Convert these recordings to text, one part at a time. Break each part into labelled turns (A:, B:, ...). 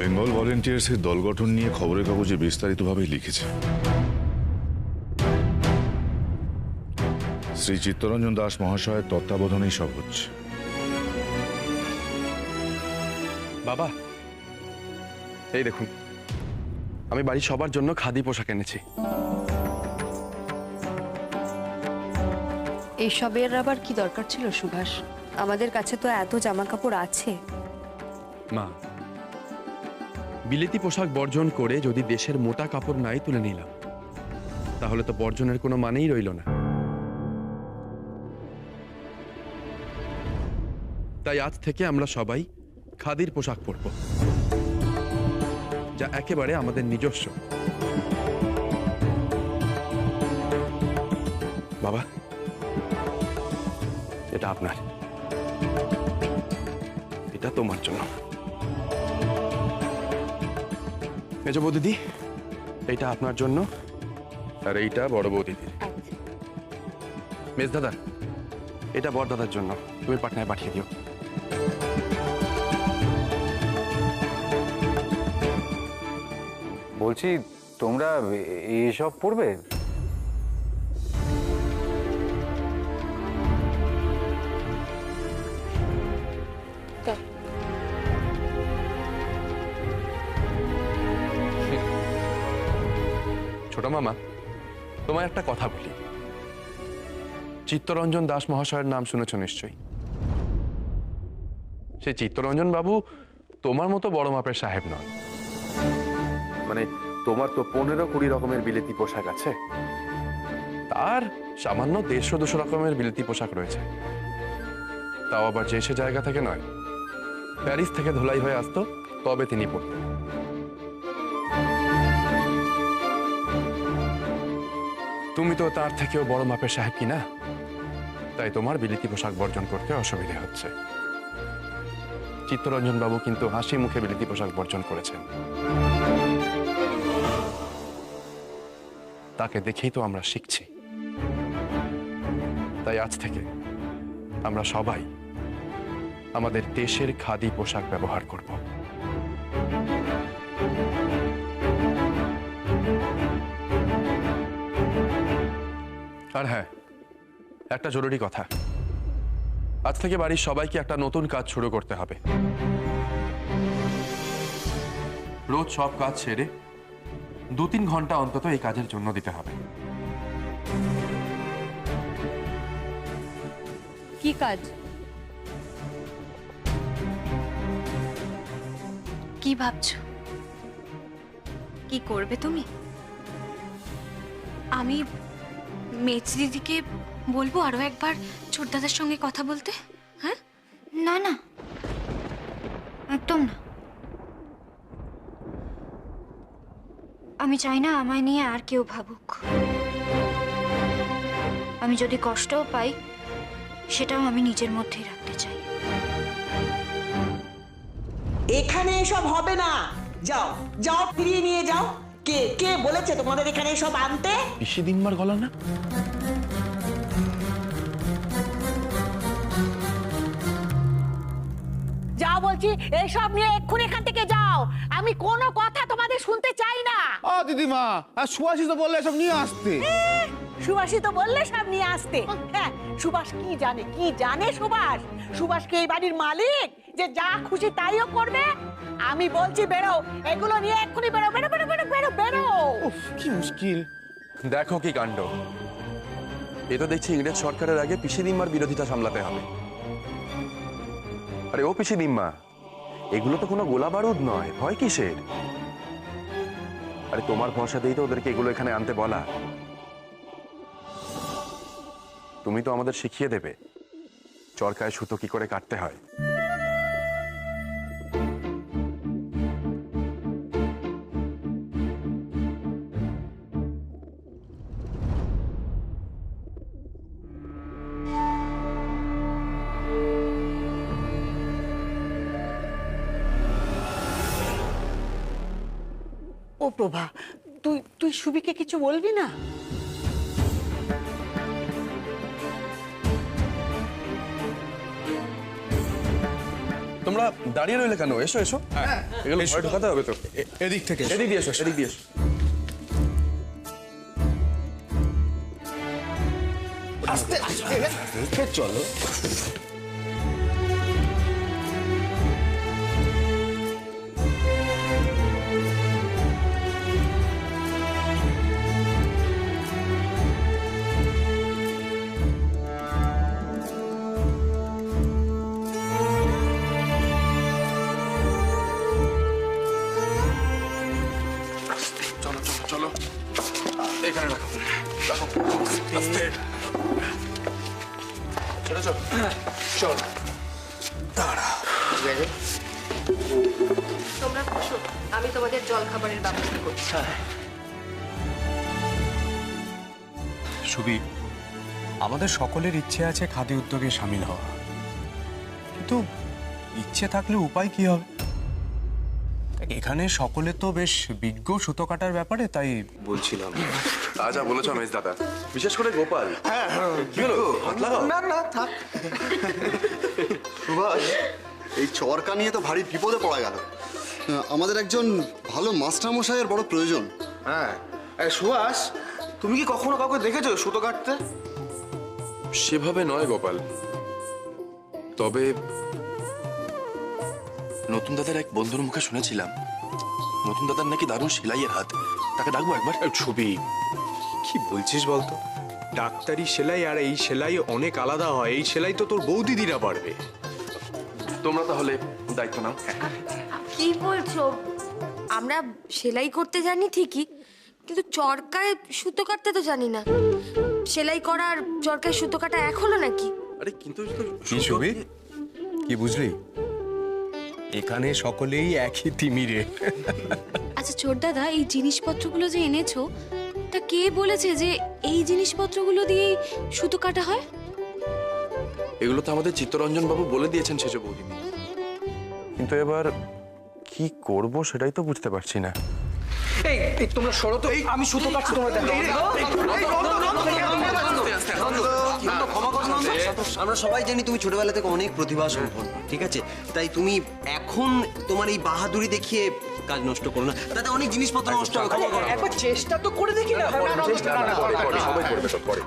A: বেঙ্গল ভলেন্টিয়ার্সের দল গঠন নিয়ে খবরের কাগজে বিস্তারিতভাবে লিখেছে। শ্রী চিত্তরঞ্জন দাস মহাশয়ের তত্ত্বাবধানেই সব হচ্ছে।
B: বাবা, এই দেখুন, আমি বাড়ির সবার জন্য খাদি পোশাক এনেছি।
C: এইসবের আবার কি দরকার ছিল সুভাষ? আমাদের কাছে তো এত জামা কাপড় আছে।
B: মা, বিলেতি পোশাক বর্জন করে যদি দেশের মোটা কাপড় নাই তুলে নিলাম, তাহলে তো বর্জনের কোনো মানেই রইল না। তাই আজ থেকে আমরা সবাই খাদির পোশাক পরব, যা একেবারে আমাদের নিজস্ব। বাবা, এটা আপনার, এটা তোমার জন্য। মেজ বৌদিদি, এইটা আপনার জন্য, আর এইটা বড় বৌদিদির। মেজ দাদা, এটা বড় দাদার জন্য, তুমি পাটনায় পাঠিয়ে দিও।
D: বলছি, তোমরা এসব পড়বে?
B: ছোট মামা, তোমায় একটা কথা বলি। চিত্তরঞ্জন দাস মহাশয়ের নাম শুনেছ নিশ্চয়ই। সেই চিত্তরঞ্জন বাবু তোমার মতো বড় মাপের সাহেব নন। মানে তোমার তো 15-20 রকমের বিলেতি পোশাক আছে, তার সামান্য 150-200 রকমের বিলেতি পোশাক রয়েছে। তাও আবার যে সে জায়গা থেকে নয়, প্যারিস থেকে ধোলাই হয়ে আসতো, তবে তিনি পড়তেন। তুমি তো তার থেকেও বড় মাপের সাহেব কিনা, তাই তোমার বিলেতি পোশাক বর্জন করতে অসুবিধা হচ্ছে। চিত্তরঞ্জন বাবু কিন্তু হাসি মুখে বিলেতি পোশাক বর্জন করেছেন। তাকে দেখেই তো আমরা শিখছি। তাই আজ থেকে আমরা সবাই আমাদের দেশের খাদি পোশাক ব্যবহার করব। আর হ্যাঁ, একটা জরুরি কথা, আজ থেকে বাড়ির সবাইকে একটা নতুন কাজ শুরু করতে হবে। রোজ সব কাজ ছেড়ে 2-3 ঘন্টা অন্তত এই কাজের জন্য দিতে হবে।
C: কি কাজ?
E: কি ভাবছো? কি করবে তুমি? আমি মেজ দিদিকে বলবো আরো একবার ছোট দাদার সঙ্গে কথা বলতে। হ্যাঁ,
F: না না, একদম না। আমি চাই না আমায় নিয়ে আর কেউ ভাবুক। আমি যদি কষ্টও পাই, সেটাও আমি নিজের মধ্যেই রাখতে চাই।
G: এখানে এসব হবে না। যাও যাও, ফিরিয়ে নিয়ে যাও। কে কে বলেছে তোমাদের এখানে এসব আনতে?
B: পিসি দিনবার গলা না?
G: যাও বলছি, এইসব নিয়ে এক্ষুনি এখান থেকে যাও। আমি কোনো কথা তোমাদের শুনতে চাই না।
H: ও দিদিমা, আর সুভাষই তো বললে সব নিয়ে আসতে।
G: সুভাষই তো বললে সব নিয়ে আসতে। হ্যাঁ, সুভাষ কি জানে? কি জানে সুভাষ? সুভাষ কি এই বাড়ির মালিক যে যা খুশি তাইও করবে? আমি বলছি বেরো, এগুলো নিয়ে এক্ষুনি বেরো, বেরো বেরো বেরো বেরো বেরো।
H: উফ, কি মুশকিল।
B: দেখো কি কাণ্ড! এ তো দেখছি ইংরেজ সরকারের আগে পিসি দিম্মার বিরোধিতা সামলাতে হবে। আরে ও পিসি দিম্মা, এগুলো তো কোনো গোলা বারুদ নয়, ভয় কিসের? আরে তোমার ভরসাতেই তো ওদেরকে এগুলো এখানে আনতে বলা। তুমি তো আমাদের শিখিয়ে দেবে চরকায় সুতো কি করে কাটতে হয়।
G: ও প্রভা, তুই তুই সুবিকে কিছু বলবি না?
B: তোমরা দাঁড়িয়ে রইলে কেন? এসো এসো, এগুলো ঘরে ঢোকাতে হবে তো।
H: এদিক থেকে এসো।
B: এদিক দিয়ে এসো, এদিক দিয়ে এসো।
H: আস্তে আস্তে চলো।
B: চলো চলো চলো, এখানে রাখো রাখো, আস্তে। চলো চলো চল, দাঁড়া।
C: তোমরা বসো, আমি তোমাদের জল খাবারের ব্যবস্থা করছি।
I: সুবি, আমাদের সকলের ইচ্ছে আছে খাদি উদ্যোগে সামিল হওয়া, কিন্তু ইচ্ছে থাকলে উপায় কি হবে? এখানে সকলে তো বেশ বিজ্ঞ সুতো কাটার ব্যাপারে, তাই বলছিলাম।
B: যা বলেছো মেজ দাদা, বিশেষ করে গোপাল। কি হলো, হাত লাগাও।
J: না থাক। সুভাষ, এই চরকা নিয়ে তো ভারী বিপদে পড়া গেল। আমাদের একজন ভালো মাস্টারমশাইয়ের বড় প্রয়োজন।
H: হ্যাঁ, সুভাষ, তুমি কি কখনো কাউকে দেখেছো সুতো কাটতে?
B: সেভাবে নয় গোপাল, তবে নতুন দাদার এক বন্ধুর মুখে শুনেছিলাম নতুন দাদার নাকি দারুণ সেলাইয়ের হাত। তাকে ডাকবো একবার।
I: ছবি, কি বলছিস বলতো? ডাক্তারি সেলাই আর এই সেলাই অনেক আলাদা হয়। এই সেলাই তো তোর বৌদিদিরা পারবে।
B: তোমরা তাহলে দায়িত্ব নাও।
C: কি বলছো? আমরা সেলাই করতে জানি ঠিকই, কিন্তু চরকায় সুতো কাটতে তো জানি না। সেলাই করা আর চরকায় সুতো কাটা এক হলো নাকি?
B: আরে কিন্তু
I: কি ছবি, কি বুঝলি? এখানে সকলেই একই তিমিরে।
E: আচ্ছা ছোট দাদা, এই জিনিসপত্রগুলো যে এনেছো, তা কে বলেছে যে এই জিনিসপত্রগুলো দিয়ে সুতো কাটা হয়?
B: এগুলো তো আমাদের চিত্তরঞ্জন বাবু বলে দিয়েছেন সেজ বৌদিদি, কিন্তু এবার কি করব সেটাই তো বুঝতে পারছি না।
H: এই তোমরা সরো তো, আমি সুতো কাটছি, তোমরা দেখো।
K: আমরা সবাই জানি তুমি ছোটবেলা থেকে অনেক প্রতিভা সম্পন্ন, ঠিক আছে? তাই তুমি এখন তোমার এই বাহাদুরি দেখিয়ে কাজ নষ্ট করো না, তাতে অনেক জিনিসপত্র নষ্ট হবে।
G: একবার চেষ্টা তো করে দেখি না।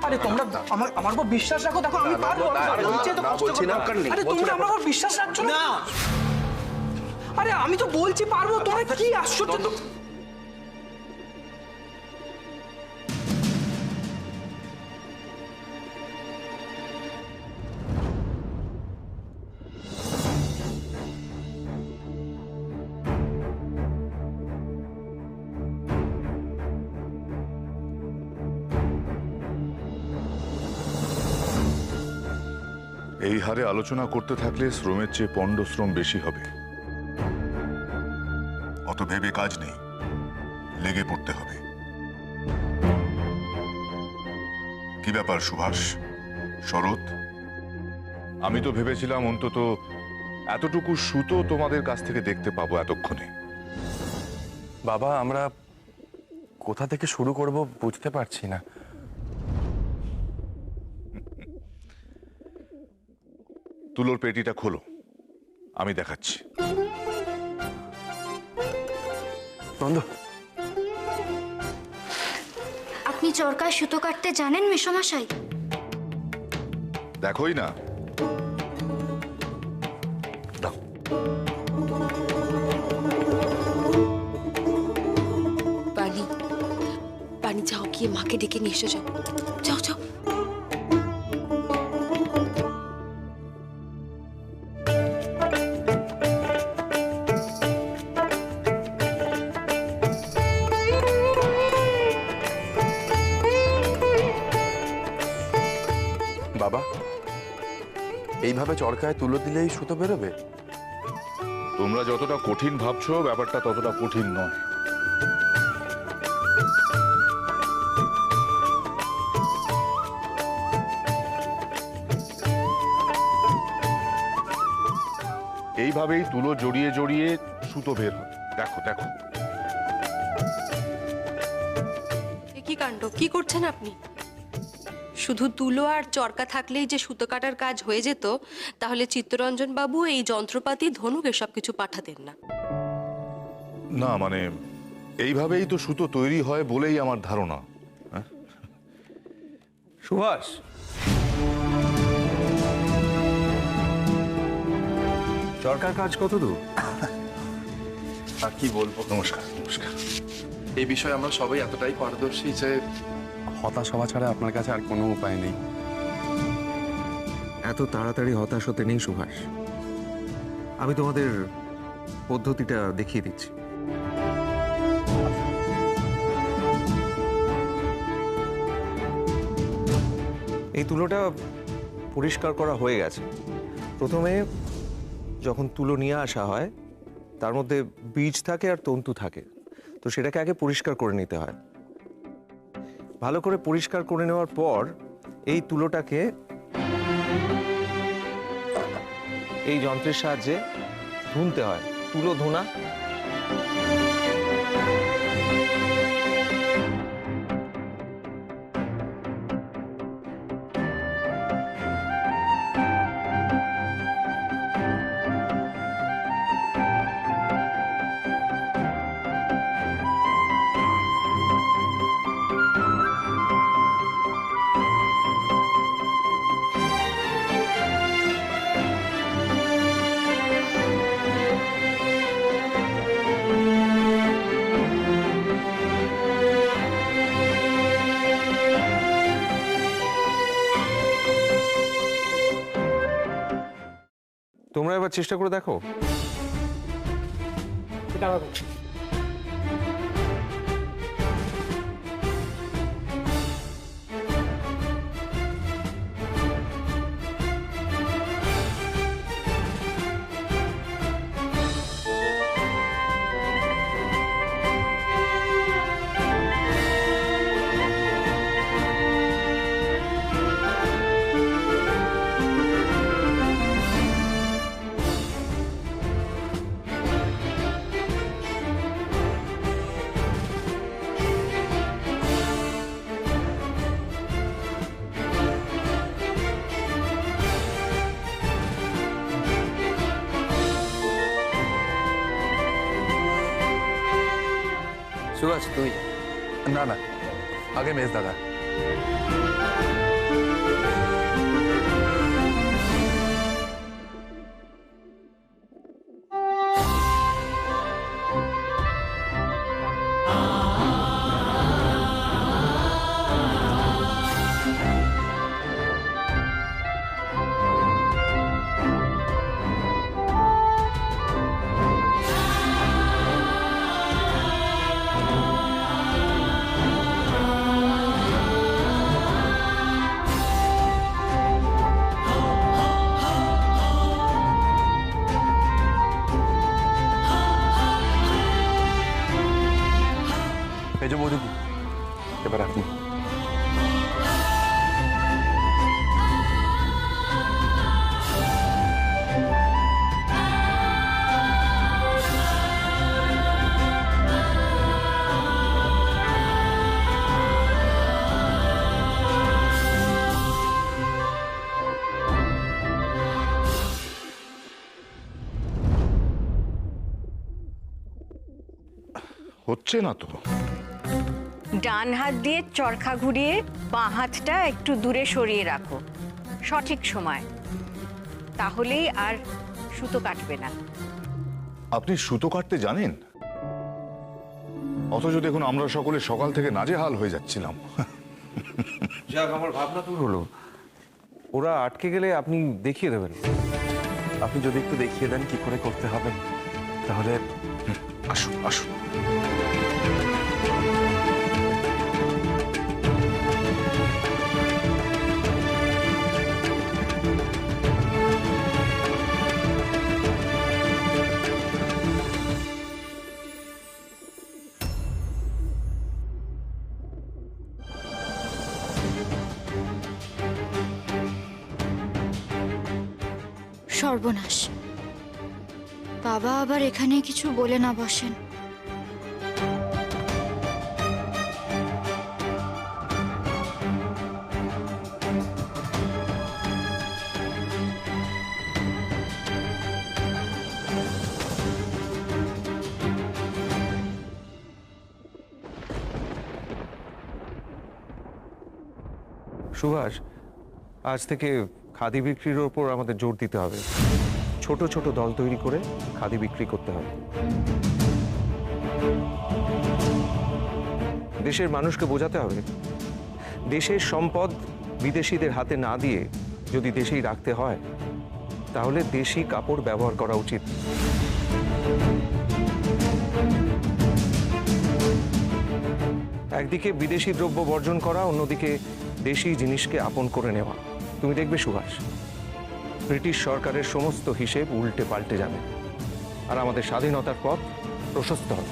H: আরে তোমরা আমার উপর বিশ্বাস রাখো, দেখো আমি পারবো। আরে তোমরা আমার উপর বিশ্বাস রাখছো না? আরে আমি তো বলছি পারবো, তোমরা কি আশ্চর্য।
A: এই হারে আলোচনা করতে থাকলে শ্রমের চেয়ে পণ্ড শ্রম বেশি হবে। অত ভেবে কাজ নেই, লেগে পড়তে হবে। কি ব্যাপার সুভাষ, শরৎ? আমি তো ভেবেছিলাম অন্তত এতটুকু সুতো তোমাদের কাছ থেকে দেখতে পাবো এতক্ষণে।
B: বাবা, আমরা কোথা থেকে শুরু করব বুঝতে পারছি না।
A: তুলোর পেটিটা খোলো, আমি দেখাচ্ছি।
B: বন্ধু,
F: আপনি চরকায় সুতো কাটতে জানেন মেসোমশাই?
A: দেখোই না। দাও।
C: পানি, পানি যাও, গিয়ে মাকে ডেকে নিয়ে এসো। যাও যাও যাও।
B: বাবা, এইভাবে চরকায় তুলো দিলেই সুতো বেরোবে?
A: তোমরা যতটা কঠিন ভাবছো, ব্যাপারটা ততটা কঠিন নয়। এইভাবেই তুলো জড়িয়ে জড়িয়ে সুতো বের হবে। দেখো দেখো।
C: কি কাণ্ড, কি করছেন আপনি?
L: শুধু তুলো আর চরকা থাকলেই যে সুতো কাটার কাজ হয়ে যেত, তাহলে চিত্তরঞ্জন বাবু এই যন্ত্রপাতি, ধনুক এসব কিছু পাঠাতেন না।
A: না মানে এইভাবেই তো সুতো তৈরি হয় বলেই আমার ধারণা।
I: সুভাষ, চরকার কাজ কত দূর?
B: আর কি বলবো,
A: নমস্কার নমস্কার।
B: এই বিষয়ে আমরা সবাই এতটাই পারদর্শী যে
I: হতাশ হওয়া ছাড়া আপনার কাছে আর কোনো উপায় নেই।
M: এত তাড়াতাড়ি হতাশ হতে নেই সুভাষ। আমি তোমাদের পদ্ধতিটা দেখিয়ে দিচ্ছি। এই তুলোটা পরিষ্কার করা হয়ে গেছে। প্রথমে যখন তুলো নিয়ে আসা হয় তার মধ্যে বীজ থাকে আর তন্তু থাকে, তো সেটাকে আগে পরিষ্কার করে নিতে হয়। ভালো করে পরিষ্কার করে নেওয়ার পর এই তুলোটাকে এই যন্ত্রের সাহায্যে ধুনতে হয়। তুলো ধুনা। তোমরা এবার চেষ্টা করে দেখো।
B: সুভাষ তুই? না না, আগে মেজ দাদা। মেজ বৌদিদি, এবার আপনি।
A: হচ্ছে না তো।
N: ডান হাত দিয়ে চরখা ঘুরিয়ে বাঁ হাতটা একটু দূরে সরিয়ে রাখো সঠিক সময়, তাহলেই আর সুতো কাটবে না।
A: আপনি সুতো কাটতে জানেন? অথচ দেখুন আমরা সকলে সকাল থেকে নাজেহাল হয়ে যাচ্ছিলাম।
M: যাক, আমার ভাবনা দূর হলো। ওরা আটকে গেলে আপনি দেখিয়ে দেবেন।
B: আপনি যদি একটু দেখিয়ে দেন কি করে করতে হবে, তাহলে।
A: আসুন আসুন।
F: সর্বনাশ, বাবা আবার এখানে কিছু বলে না বসেন।
M: সুভাষ, আজ থেকে খাদি বিক্রির ওপর আমাদের জোর দিতে হবে। ছোট ছোট দল তৈরি করে খাদি বিক্রি করতে হবে। দেশের মানুষকে বোঝাতে হবে দেশের সম্পদ বিদেশিদের হাতে না দিয়ে যদি দেশেই রাখতে হয় তাহলে দেশি কাপড় ব্যবহার করা উচিত। একদিকে বিদেশি দ্রব্য বর্জন করা, অন্যদিকে দেশি জিনিসকে আপন করে নেওয়া। তুমি দেখবে সুভাষ, ব্রিটিশ সরকারের সমস্ত হিসেব উল্টে পাল্টে যাবে আর আমাদের স্বাধীনতার পথ প্রশস্ত হবে।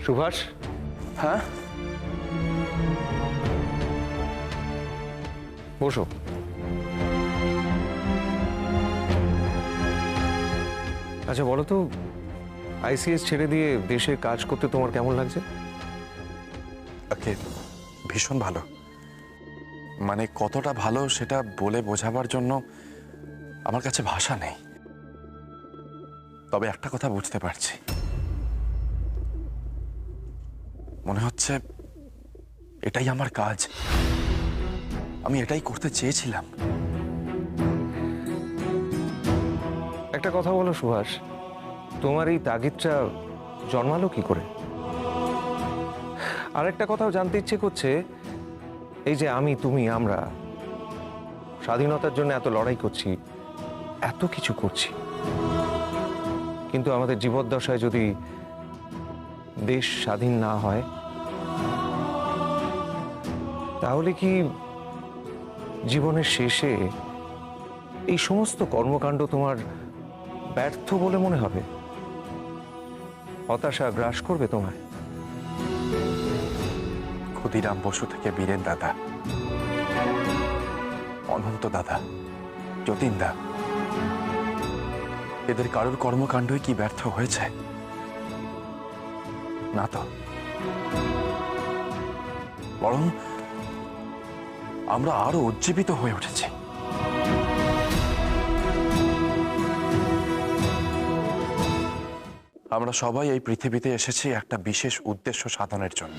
M: সুভাষ,
B: হ্যাঁ
M: বসো। আচ্ছা বলো তো, আইসিএস ছেড়ে দিয়ে দেশে কাজ করতে তোমার কেমন লাগছে?
B: ওকে, ভীষণ ভালো। মানে কতটা ভালো সেটা বলে বোঝাবার জন্য আমার কাছে ভাষা নেই। তবে একটা কথা বুঝতে পারছি, মনে হচ্ছে এটাই আমার কাজ, আমি এটাই করতে চেয়েছিলাম।
M: একটা কথা বলো সুভাষ, তোমার এই তাগিদটা জন্মালো কি করে? আর একটা কথাও জানতে ইচ্ছে করছে, এই যে আমি, তুমি, আমরা স্বাধীনতার জন্য এত লড়াই করছি, এত কিছু করছি, কিন্তু আমাদের জীবদ্দশায় যদি দেশ স্বাধীন না হয় তাহলে কি জীবনের শেষে এই সমস্ত কর্মকাণ্ড তোমার ব্যর্থ বলে মনে হবে? হতাশা গ্রাস করবে তোমায়?
B: ক্ষুদিরাম বসু থেকে বীরেন দাদা, অনন্ত দাদা, যতীন দা, এদের কারোর কর্মকাণ্ডই কি ব্যর্থ হয়েছে? না তো, বরং আমরা আরো উজ্জীবিত হয়ে উঠেছি। আমরা সবাই এই পৃথিবীতে এসেছি একটা বিশেষ উদ্দেশ্য সাধনের জন্য।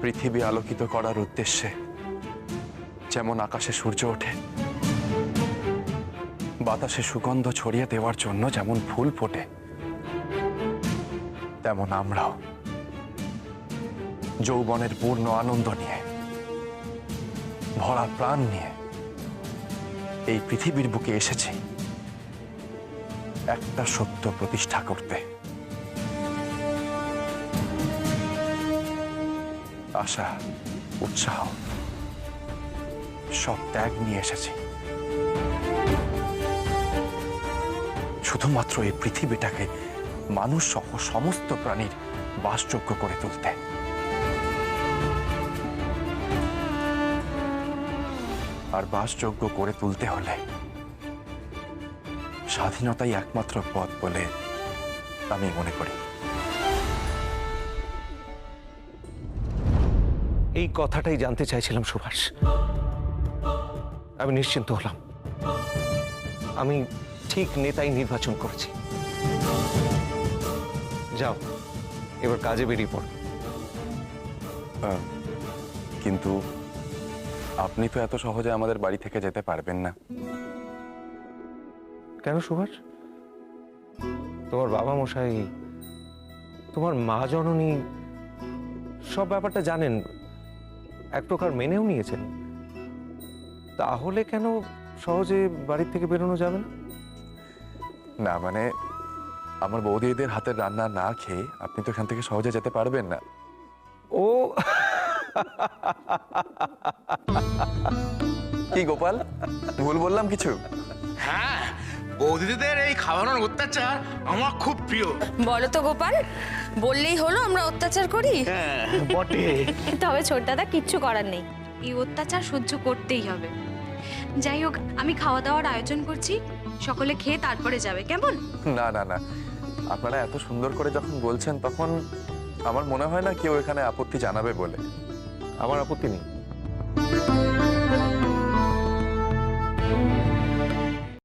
B: পৃথিবী আলোকিত করার উদ্দেশ্যে যেমন আকাশে সূর্য ওঠে, বাতাসে সুগন্ধ ছড়িয়ে দেওয়ার জন্য যেমন ফুল ফোটে, তেমন আমরাও যৌবনের পূর্ণ আনন্দ নিয়ে, ভরা প্রাণ নিয়ে এই পৃথিবীর বুকে এসেছি একটা সত্য প্রতিষ্ঠা করতে। আশা, উৎসাহ সব ত্যাগ নিয়ে এসেছি শুধুমাত্র এই পৃথিবীটাকে মানুষ সহ সমস্ত প্রাণীর বাসযোগ্য করে তুলতে। আর বাসযোগ্য করে তুলতে হলে স্বাধীনতাই একমাত্র পথ বলে আমি মনে করি।
M: এই কথাটাই জানতে চাইছিলাম সুভাষ। আমি নিশ্চিন্ত হলাম, আমি ঠিক নেতাই নির্বাচন করেছি। যাও, এবার কাজে বেরিয়ে পড়ো।
B: কিন্তু আপনি তো এত সহজে আমাদের বাড়ি থেকে যেতে পারবেন না।
M: কেন সুভাষ? তোমার বাবা মশাই, তোমার মা জননী সব ব্যাপারটা জানেন, এক প্রকার মেনেও নিয়েছেন। তাহলে কেন সহজে বাড়ির থেকে বেরোনো যাবে না?
B: না মানে, আমার বৌদিদের হাতের রান্না না খেয়ে আপনি তো এখান থেকে সহজে যেতে পারবেন না।
M: ও
B: কি গোপাল, ভুল বললাম কিছু?
O: হ্যাঁ, বৌদিদের এই খাওয়ানোর অত্যাচার আমার খুব প্রিয়।
C: বলো তো গোপাল, বললেই হলো আমরা অত্যাচার করি?
O: বটে।
E: তবে ছোট দাদা, কিচ্ছু করার নেই, এই অত্যাচার সহ্য করতেই হবে। যাই হোক, আমি খাওয়া দাওয়ার আয়োজন করছি, সকলে খেয়ে তারপরে যাবে, কেমন?
B: না না না, আপনারা এত সুন্দর করে যখন বলছেন তখন আমার মনে হয় না কেউ এখানে আপত্তি জানাবে বলে।
M: আমার আপত্তি নেই।